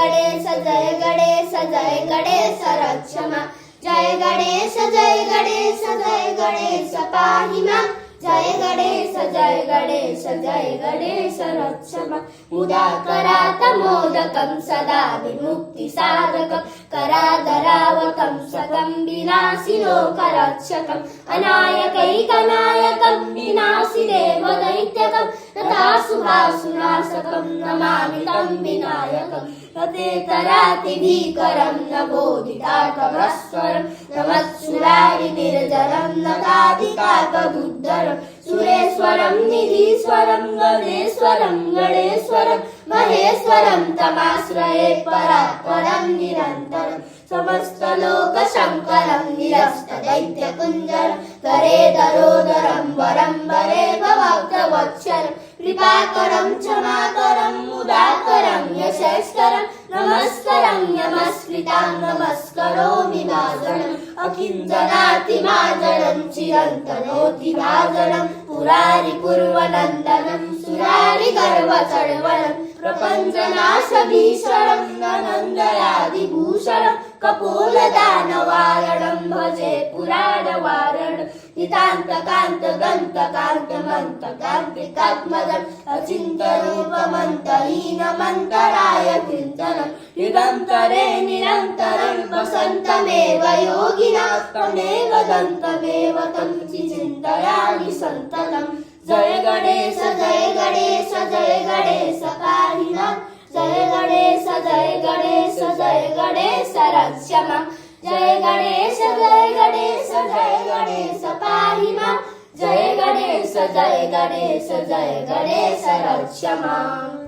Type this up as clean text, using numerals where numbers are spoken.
गणेश जय गणेश जय गणेश रक्ष मां जय गणेश जय गणेश जय गणेश पाहि मां जय गणेश जय गणेश जय गणेश रक्ष मां उदाकरात् मोदकं सदा विमुक्तिसाधकं करादरावकं सकं विनाशिलोकरक्षकम् अनायकैकनायकं विनाशिदेव दैत्यकं तथा सुभासुनाशकं नमामि तं विनायकम् तदेतरातिभीकरं न बोधितार्थमस्वरं नमत्सुरारिनिर्जरं नताधिकापदुद्धरं सुरेश्वरं निधीश्वरं गणेश्वरं गणेश्वरं महेश्वरं तमाश्रये परात्परं निरन्तरं समस्तलोकशङ्करं निरस्तदैत्यकुञ्जरं करेदरोदरं वरं वरे भवक्तवत्सरं कृपाकरं क्षमाकरं मुदाकरं यशस्करं नमस्करं नमस्कृतां नमस्करोमि भाजनम् अकिञ्चनातिमाजनं चिरन्तनोति भाजनं पुरारिपूर्वनन्दनं सुरारिगर्वचर्वणं प्रपञ्चनाशभीषणं नन्दयादिभूषणं कपोलदानवारणं भजे पुराणवारणं नितान्तकान्तदन्तकान्तमन्तकान्तिकात्मजम् अचिन्तरूपमन्तहीनमन्तराय चिन्तनं निरन्तरे निरन्तरं वसन्तमेव योगिना तमेव दन्तमेव तं चिन्तयामि सन्ततम् जय गणेश जय गणेश जय गणेश पाहि मां जय गणेश जय गणेश जय गणेश रक्ष मां जय गणेश जय गणेश जय गणेश पाहि मां जय गणेश जय गणेश जय गणेश रक्ष मां।